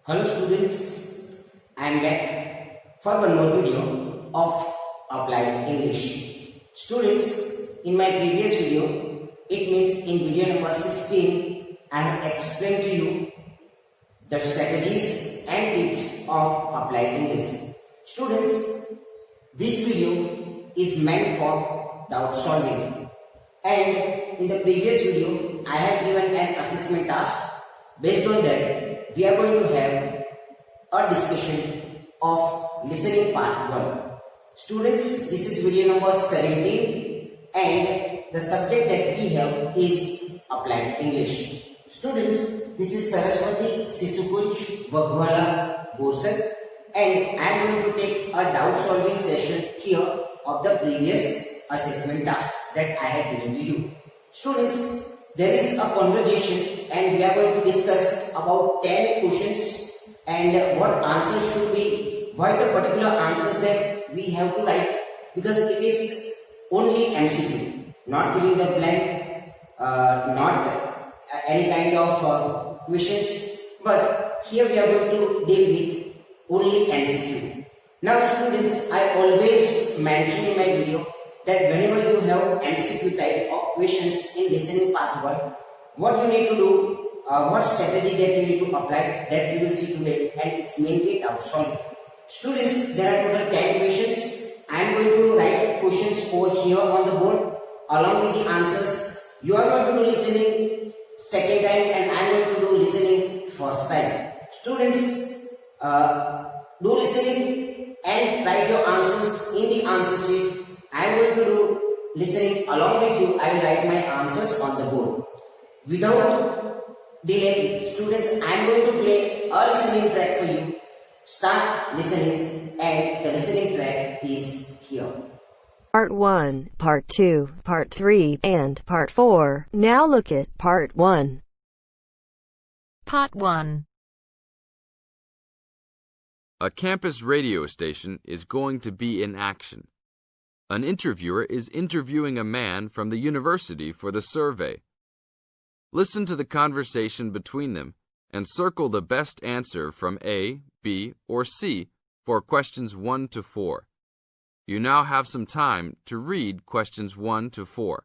Hello students, I am back for one more video of Applied English. Students, in my previous video, it means in video number 16, I have explained to you the strategies and tips of Applied English. Students, this video is meant for doubt solving, and in the previous video, I have given an assessment task. Based on that, we are going to have a discussion of listening part 1. Students, this is video number 17 and the subject that we have is Applied English. Students, this is Saraswati Sisukuch Vaghwala Borsak, and I am going to take a doubt solving session here of the previous assessment task that I have given to you. Students, there is a conversation and we are going to discuss about 10 questions and what answers should be, why the particular answers that we have to write, because it is only MCQ, not filling the blank, not any kind of questions, but here we are going to deal with only MCQ. Now students, I always mention in my video that whenever you have MCQ type of questions in listening part 1, what you need to do, what strategy that you need to apply, that we will see today, and it's mainly doubt solving. Students, there are total 10 questions. I am going to write questions over here on the board along with the answers. You are going to do listening second time and I am going to do listening first time. Students, do listening and write your answers in the answer sheet. I am going to do listening along with you. I will write my answers on the board. Without delay, students, I am going to play a listening track for you. Start listening, and the listening track is here. Part 1, Part 2, Part 3, and Part 4. Now look at Part 1. Part 1. A campus radio station is going to be in action. An interviewer is interviewing a man from the university for the survey. Listen to the conversation between them and circle the best answer from A, B, or C for questions 1 to 4. You now have some time to read questions 1 to 4.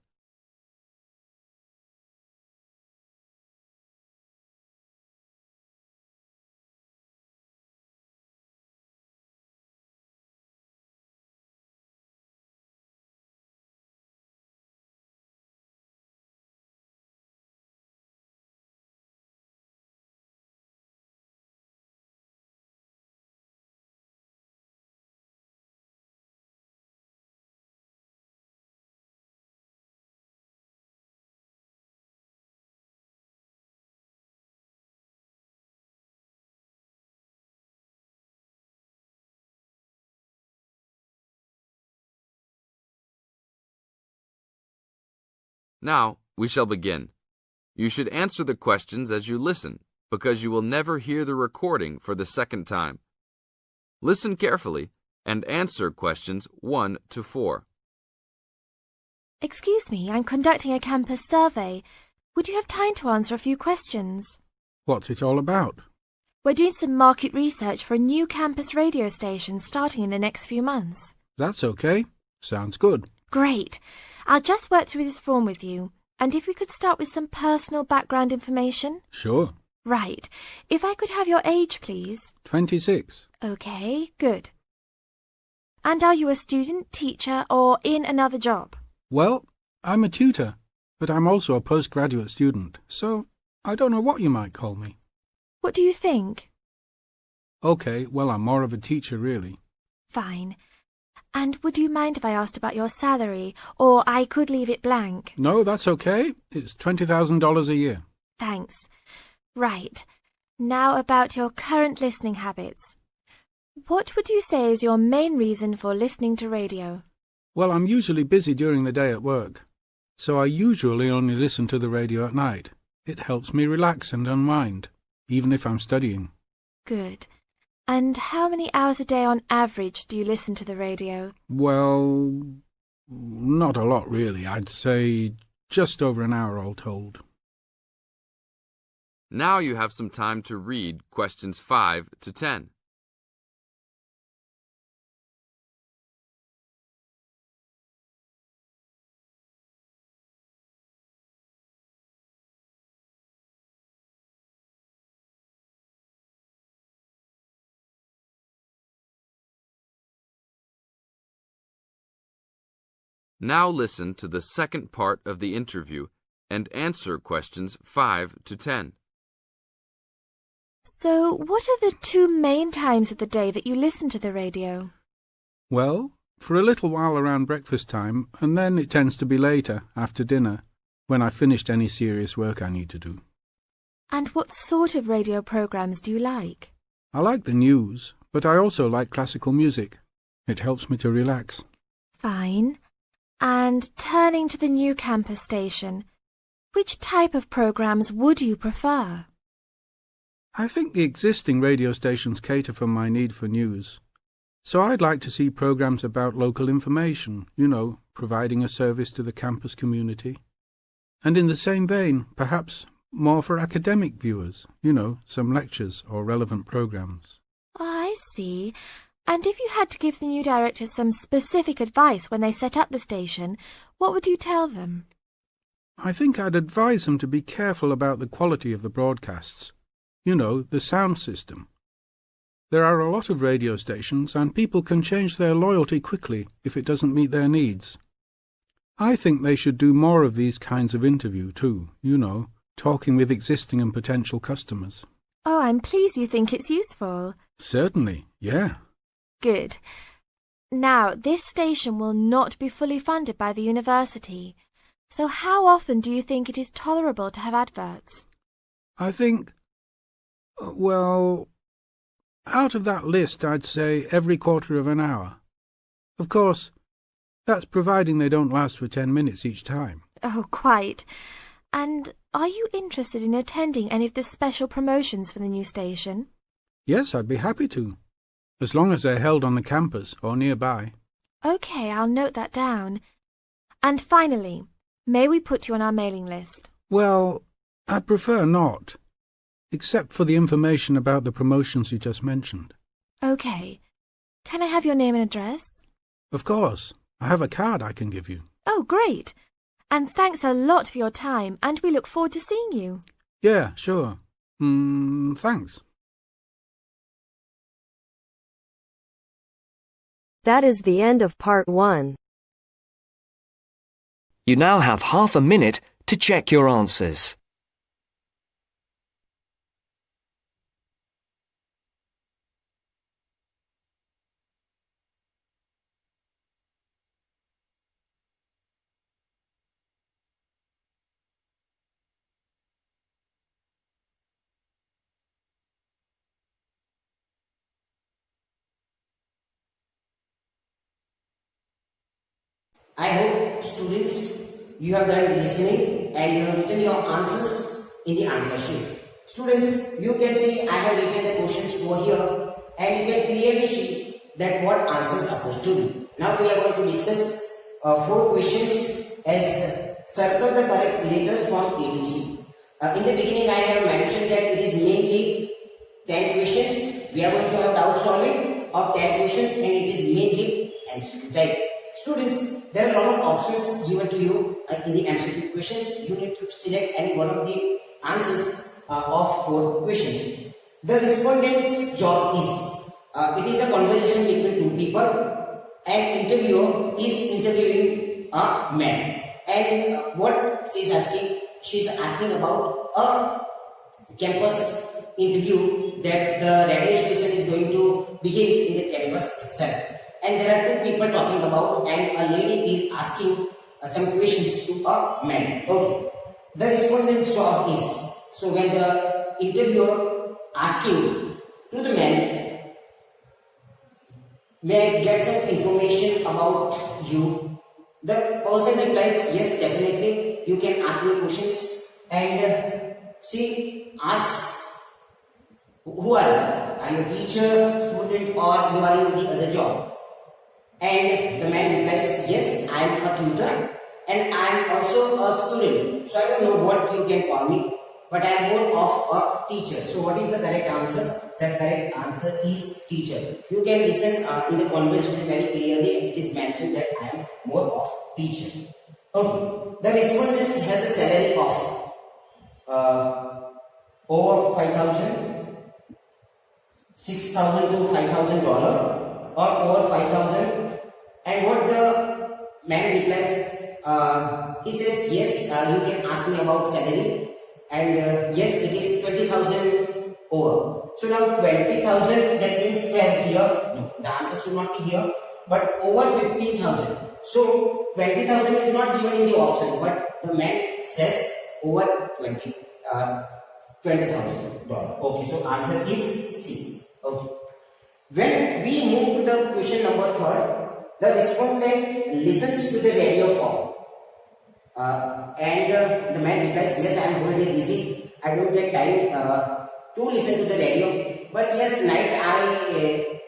Now, we shall begin. You should answer the questions as you listen, because you will never hear the recording for the second time. Listen carefully and answer questions 1 to 4. Excuse me, I'm conducting a campus survey. Would you have time to answer a few questions? What's it all about? We're doing some market research for a new campus radio station starting in the next few months. That's okay. Sounds good. Great. I'll just work through this form with you. And if we could start with some personal background information? Sure. Right. If I could have your age, please. 26. Okay, good. And are you a student, teacher, or in another job? Well, I'm a tutor, but I'm also a postgraduate student, so I don't know what you might call me. What do you think? Okay, well, I'm more of a teacher, really. Fine. And would you mind if I asked about your salary, or I could leave it blank? No, that's okay. It's $20,000 a year. Thanks. Right. Now about your current listening habits. What would you say is your main reason for listening to radio? Well, I'm usually busy during the day at work, so I usually only listen to the radio at night. It helps me relax and unwind, even if I'm studying. Good. And how many hours a day on average do you listen to the radio? Well, not a lot really. I'd say just over an hour all told. Now you have some time to read questions 5 to 10. Now listen to the second part of the interview and answer questions 5 to 10. So, what are the two main times of the day that you listen to the radio? Well, for a little while around breakfast time, and then it tends to be later, after dinner, when I've finished any serious work I need to do. And what sort of radio programs do you like? I like the news, but I also like classical music. It helps me to relax. Fine. And turning to the new campus station, which type of programs would you prefer? I think the existing radio stations cater for my need for news. So I'd like to see programs about local information, providing a service to the campus community. And in the same vein, perhaps more for academic viewers, some lectures or relevant programs. Oh, I see. And if you had to give the new director some specific advice when they set up the station, what would you tell them? I think I'd advise them to be careful about the quality of the broadcasts. The sound system. There are a lot of radio stations, and people can change their loyalty quickly if it doesn't meet their needs. I think they should do more of these kinds of interview too, talking with existing and potential customers. Oh, I'm pleased you think it's useful. Certainly, yeah. Good. Now, this station will not be fully funded by the university. So how often do you think it is tolerable to have adverts? I think, out of that list, I'd say every quarter of an hour. Of course, that's providing they don't last for 10 minutes each time. Oh, quite. And are you interested in attending any of the special promotions for the new station? Yes, I'd be happy to, as long as they're held on the campus or nearby. OK, I'll note that down. And finally, may we put you on our mailing list? Well, I'd prefer not, except for the information about the promotions you just mentioned. OK. Can I have your name and address? Of course. I have a card I can give you. Oh, great. And thanks a lot for your time, and we look forward to seeing you. Yeah, sure. Thanks. That is the end of part 1. You now have half a minute to check your answers. I hope, students, you have done listening and you have written your answers in the answer sheet. Students, you can see I have written the questions over here and you can clearly see that what answer is supposed to be. Now we are going to discuss 4 questions as circle the correct letters from A to C. In the beginning I have mentioned that it is mainly 10 questions. We are going to have doubt solving of 10 questions and it is mainly MCQ type. Students, there are a lot of options given to you in the MCQ questions. You need to select any one of the answers of 4 questions. The respondent's job is, it is a conversation between 2 people. An interviewer is interviewing a man. And what she is asking about a campus interview that the radio station is going to begin in the campus itself. And there are 2 people talking about, and a lady is asking some questions to a man. Okay. The respondent's job is, so when the interviewer asking to the man, may I get some information about you? The person replies, yes, definitely, you can ask me questions. And she asks, who are you? Are you a teacher, student, or you are in the other job? And the man replies, yes, I am a tutor and I am also a student. So I don't know what you can call me. but I am more of a teacher. So what is the correct answer? The correct answer is teacher. You can listen in the conversation very clearly. It is mentioned that I am more of teacher. Okay. The respondent has a salary of over 5,000, 6,000 to $5,000, or over 5,000. And what the man replies? He says, yes, you can ask me about salary, and yes, it is 20,000 over. So now 20,000, that means where here? No, the answer should not be here, but over 15,000. So 20,000 is not given in the option, but the man says over $20,000. Okay, so answer is C. Okay. When we move to the question number 3, the respondent listens to the radio phone. And the man replies, yes, I am already busy. I don't get time to listen to the radio. But yes,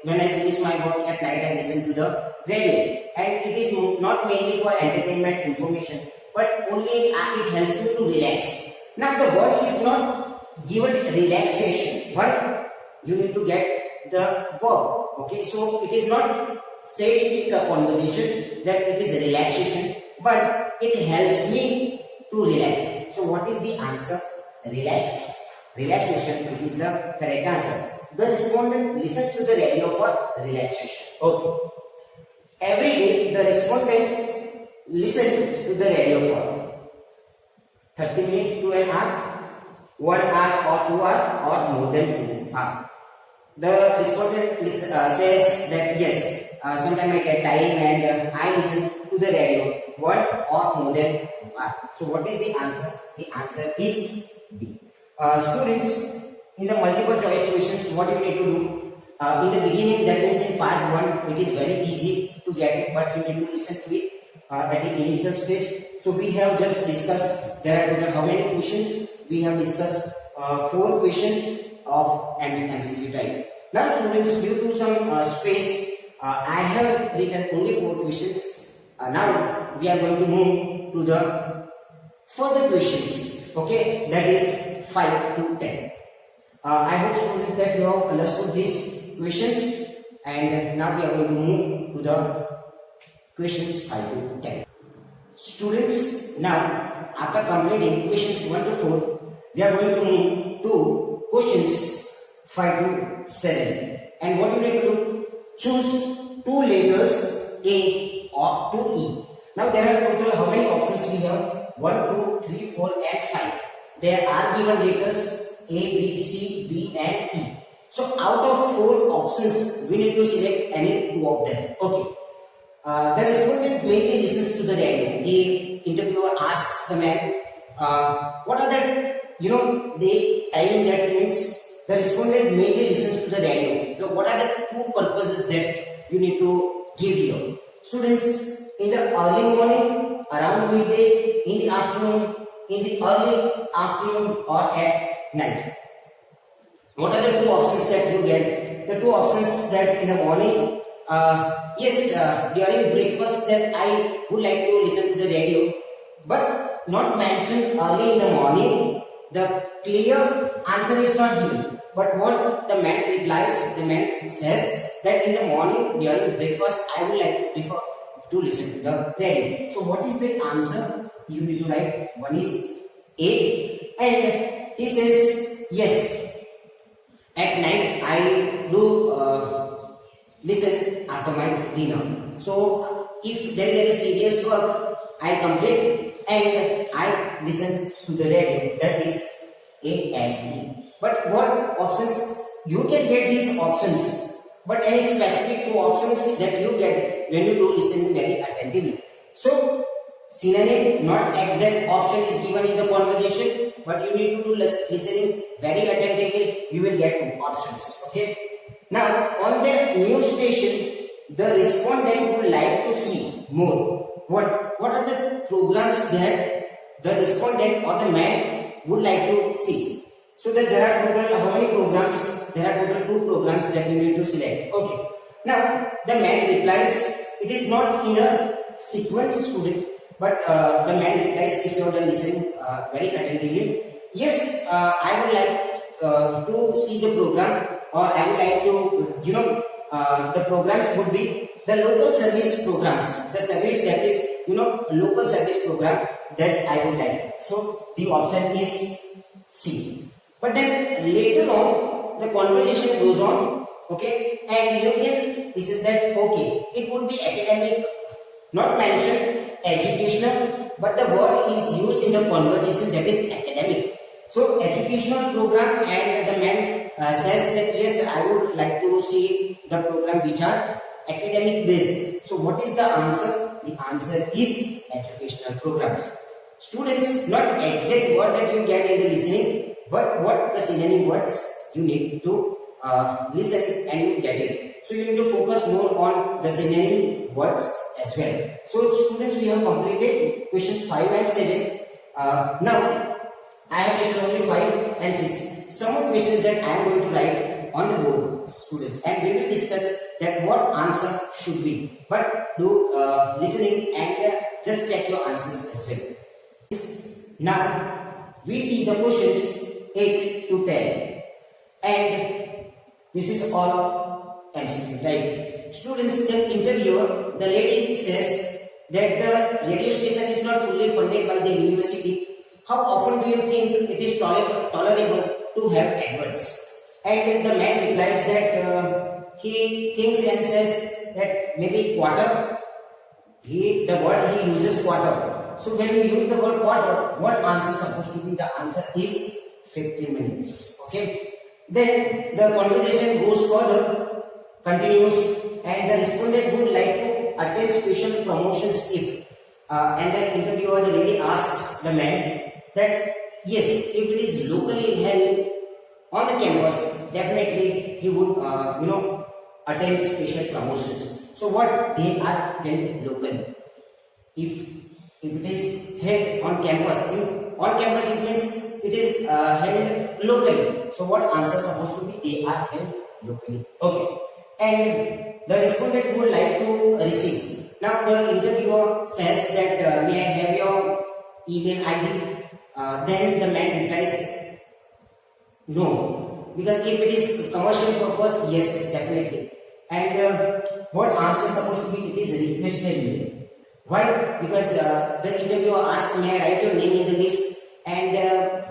when I finish my work at night, I listen to the radio. And it is not mainly for entertainment information, but only it helps me to relax. Now the word is not given relaxation, but you need to get the verb. Okay, so it is not said in the conversation that it is relaxation, but it helps me to relax. So what is the answer? Relax. Relaxation, it is the correct answer. The respondent listens to the radio for relaxation. Okay. Every day the respondent listens to the radio for 30 minutes to an hour, 1 hour or 2 hours, or more than 2 hours. The respondent says that yes, sometimes I get time and I listen to the radio 1 or more than 2 hours. So what is the answer? The answer is B. Students, in the multiple choice questions, what you need to do? In the beginning, that means in part 1, it is very easy to get it, but you need to listen to it at the initial stage. So we have just discussed, there are total how many questions? We have discussed 4 questions of MCQ type. Now students, due to some space, I have written only 4 questions. Now we are going to move to the further questions. Okay, that is 5 to 10. I hope students that you have understood these questions, and now we are going to move to the questions 5 to 10. Students, now after completing questions 1 to 4, we are going to move to questions 5 to 7. And what you need to do? Choose 2 letters A or 2 E. Now there are total how many options we have? 1, 2, 3, 4 and 5. There are given letters A, B, C, D and E. So out of 4 options, we need to select any 2 of them. Okay. The respondent mainly listens to the radio. The interviewer asks the man, what are the time that means the respondent mainly listens to the radio. So what are the 2 purposes that you need to give here? Students, in the early morning, around midday, in the afternoon, in the early afternoon or at night. What are the 2 options that you get? The 2 options that in the morning, during breakfast that I would like to listen to the radio, but not mentioned early in the morning. The clear answer is not given. But what the man replies, the man says that in the morning during breakfast I would like to prefer to listen to the radio. So what is the answer? You need to write. One is A, and he says yes. At night I do listen after my dinner. So if there is any serious work, I complete and I listen to the radio. That is A and E. But what options? You can get these options, but any specific 2 options that you get when you do listen very attentively. So synonym, not exact option is given in the conversation, but you need to do listening very attentively. You will get 2 options. Okay. Now on the news station, the respondent would like to see more. What are the programs that the respondent or the man would like to see? So that there are total how many programs? There are total 2 programs that you need to select. Okay. Now the man replies, it is not in a sequence, student, but the man replies, if you are listening very attentively, yes, I would like to see the program, or I would like to, the programs would be the local service programs, the service that is, local service program that I would like. So the option is C. But then later on, the conversation goes on, okay, and you can, this is that, okay, it would be academic, not mentioned educational, but the word is used in the conversation, that is academic. So educational program, and the man says that yes, I would like to see the program which are academic based. So what is the answer? The answer is educational programs. Students, not exact word that you get in the listening, but what the synonym words you need to listen and you get it. So you need to focus more on the synonym words as well. So students, we have completed questions 5 and 7. Now I have written only 5 and 6. Some more questions that I am going to write on the board, students, and we will discuss that what answer should be. But do listening and just check your answers as well. Now we see the questions 8 to 10, and this is all MCQ type. Students, the interviewer, the lady says that the radio station is not fully funded by the university. How often do you think it is tolerable to have adverts? And the man replies that he thinks and says that maybe quarter. The word he uses quarter. So when you use the word quarter, what answer is supposed to be? The answer is 50 minutes. Okay. Then the conversation goes further, continues, and the respondent would like to attend special promotions if, and the interviewer, the lady, asks the man that yes, if it is locally held on the campus, definitely he would, attend special promotions. So what they are held locally? If it is held on campus, it means it is held locally. So what answer is supposed to be? They are held locally. Okay. And the respondent would like to receive. Now the interviewer says that may I have your email ID? Then the man replies, no, because if it is commercial purpose, yes, definitely. And what answer is supposed to be? It is requested mail. Why? Because the interviewer asks, may I write your name in the list? And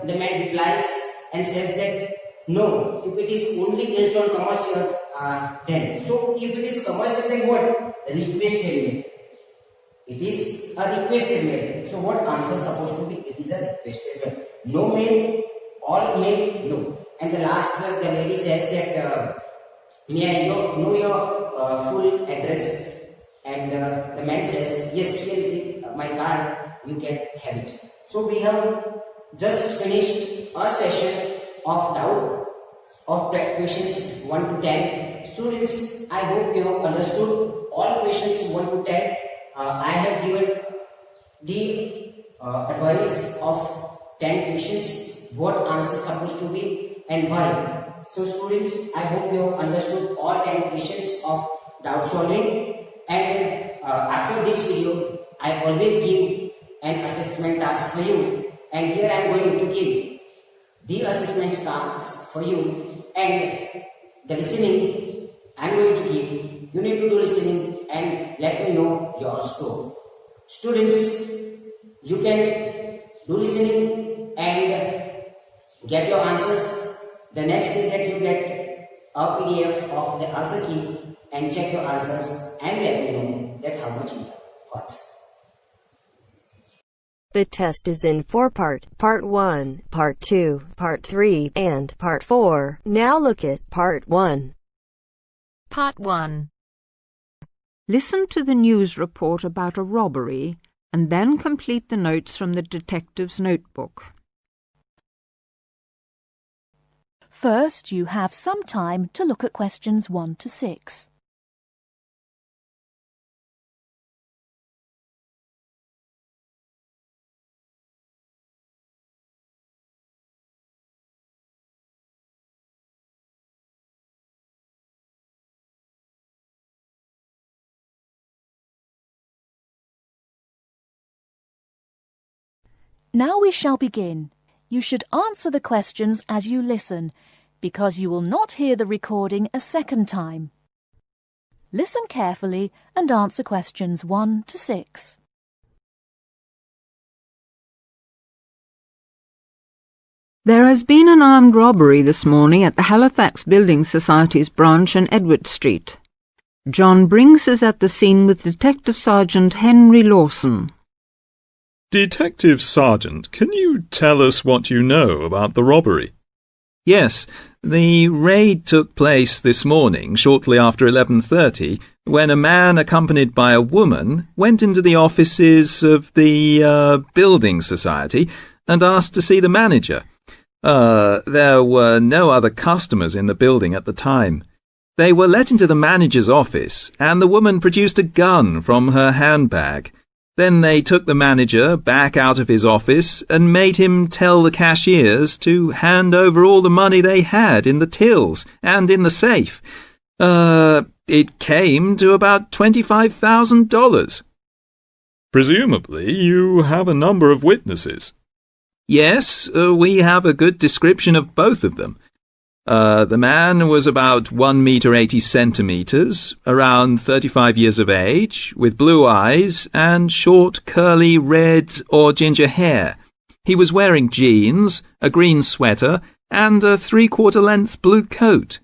the man replies and says that no, if it is only based on commercial, then. So if it is commercial, then what? Requested mail. It is a requested mail. So what answer is supposed to be? It is a requested mail. No mail, all mail, no. And the last, the lady says that may I know your full address? And the man says, yes, here it is, my card, you can have it. So we have just finished a session of doubt of questions 1 to 10. Students, I hope you have understood all questions 1 to 10. I have given the advice of 10 questions, what answer is supposed to be and why. So students, I hope you have understood all 10 questions of doubt solving. And after this video, I always give an assessment task for you, and here I am going to give the assessment task for you, and the listening I am going to give. You need to do listening and let me know your score. Students, you can do listening and get your answers. The next thing that you get a PDF of the answer key and check your answers and let me know that how much you have got. The test is in 4 parts: Part 1, Part 2, Part 3, and Part 4. Now look at Part 1. Part 1. Listen to the news report about a robbery and then complete the notes from the detective's notebook. First, you have some time to look at questions 1 to 6. Now we shall begin. You should answer the questions as you listen, because you will not hear the recording a second time. Listen carefully and answer questions 1 to 6. There has been an armed robbery this morning at the Halifax Building Society's branch on Edward Street. John Briggs is at the scene with Detective Sergeant Henry Lawson. Detective Sergeant, can you tell us what you know about the robbery? Yes, the raid took place this morning shortly after 11:30 when a man accompanied by a woman went into the offices of the Building Society and asked to see the manager. There were no other customers in the building at the time. They were let into the manager's office, and the woman produced a gun from her handbag. Then they took the manager back out of his office and made him tell the cashiers to hand over all the money they had in the tills and in the safe. It came to about $25,000. Presumably you have a number of witnesses. Yes, we have a good description of both of them. The man was about 1 meter 80 centimeters, around 35 years of age, with blue eyes and short, curly red or ginger hair. He was wearing jeans, a green sweater, and a 3/4 length blue coat.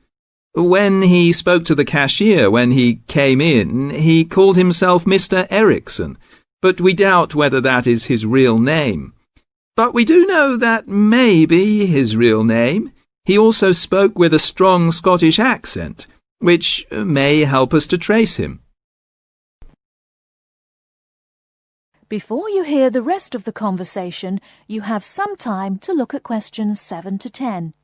When he spoke to the cashier when he came in, he called himself Mr. Erickson, but we doubt whether that is his real name. But we do know that may be his real name. He also spoke with a strong Scottish accent, which may help us to trace him. Before you hear the rest of the conversation, you have some time to look at questions 7 to 10.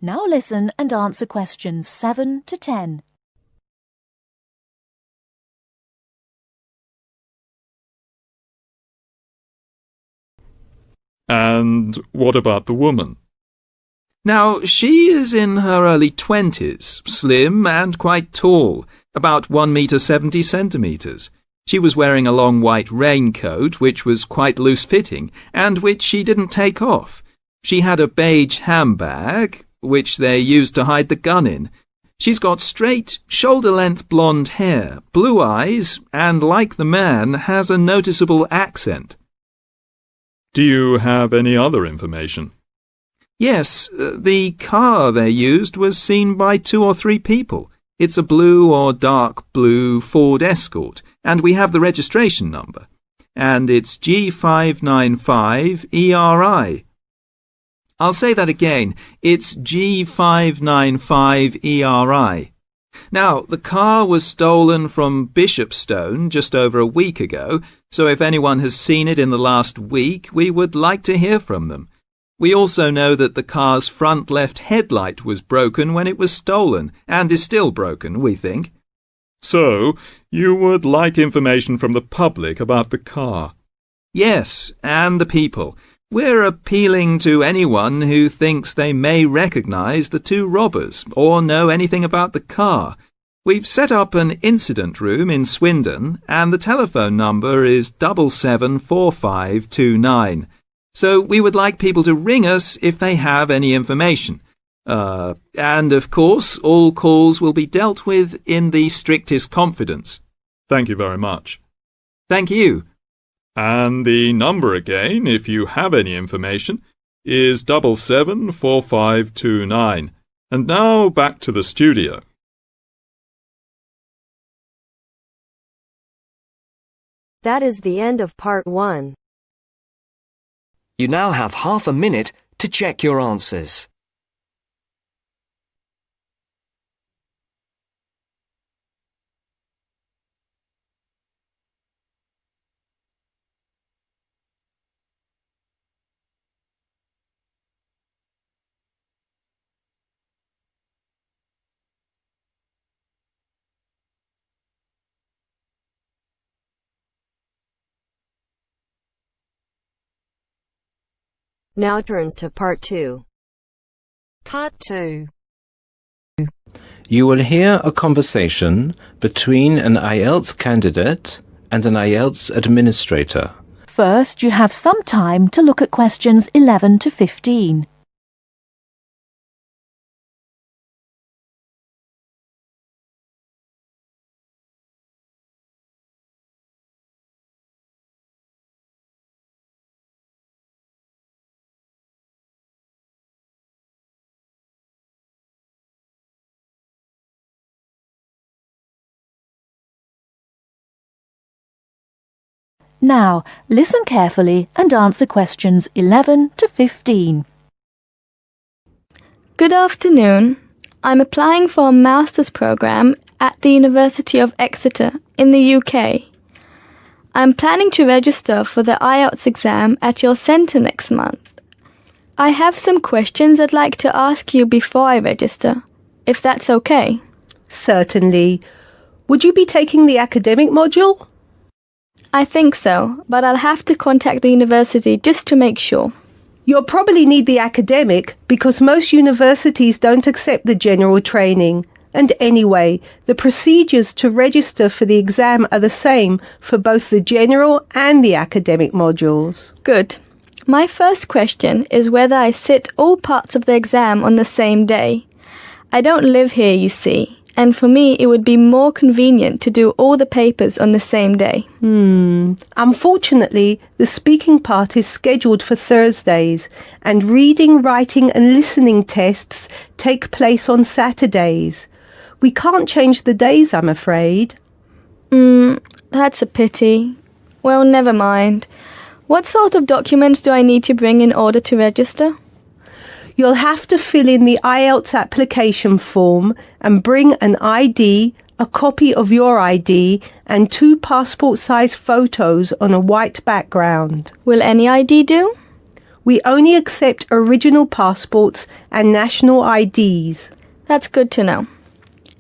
Now listen and answer questions 7 to 10. And what about the woman? Now, she is in her early 20s, slim and quite tall, about 1 meter 70 centimeters. She was wearing a long white raincoat, which was quite loose-fitting, and which she didn't take off. She had a beige handbag, which they used to hide the gun in. She's got straight, shoulder-length blonde hair, blue eyes, and like the man, has a noticeable accent. Do you have any other information? Yes, the car they used was seen by 2 or 3 people. It's a blue or dark blue Ford Escort, and we have the registration number. And it's G595ERI. I'll say that again. It's G595ERI. Now, the car was stolen from Bishopstone just over a week ago, so if anyone has seen it in the last week, we would like to hear from them. We also know that the car's front left headlight was broken when it was stolen, and is still broken, we think. So, you would like information from the public about the car? Yes, and the people. We're appealing to anyone who thinks they may recognise the 2 robbers or know anything about the car. We've set up an incident room in Swindon, and the telephone number is 774529. So we would like people to ring us if they have any information. And of course, all calls will be dealt with in the strictest confidence. Thank you very much. Thank you. And the number again, if you have any information, is 774529. And now back to the studio. That is the end of part 1. You now have half a minute to check your answers. Now turns to Part 2. Part 2. You will hear a conversation between an IELTS candidate and an IELTS administrator. First, you have some time to look at questions 11 to 15. Now, listen carefully and answer questions 11 to 15. Good afternoon. I'm applying for a master's program at the University of Exeter in the UK. I'm planning to register for the IELTS exam at your centre next month. I have some questions I'd like to ask you before I register, if that's okay. Certainly. Would you be taking the academic module? I think so, but I'll have to contact the university just to make sure. You'll probably need the academic because most universities don't accept the general training. And anyway, the procedures to register for the exam are the same for both the general and the academic modules. Good. My first question is whether I sit all parts of the exam on the same day. I don't live here, you see, and for me it would be more convenient to do all the papers on the same day. Unfortunately, the speaking part is scheduled for Thursdays, and reading, writing and listening tests take place on Saturdays. We can't change the days, I'm afraid. That's a pity. Well, never mind. What sort of documents do I need to bring in order to register? You'll have to fill in the IELTS application form and bring an ID, a copy of your ID, and 2 passport-size photos on a white background. Will any ID do? We only accept original passports and national IDs. That's good to know.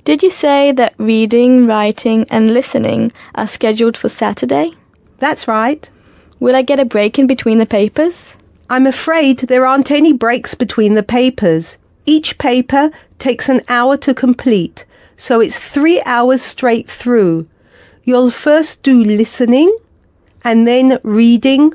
Did you say that reading, writing and listening are scheduled for Saturday? That's right. Will I get a break in between the papers? I'm afraid there aren't any breaks between the papers. Each paper takes an hour to complete, so it's 3 hours straight through. You'll first do listening and then reading,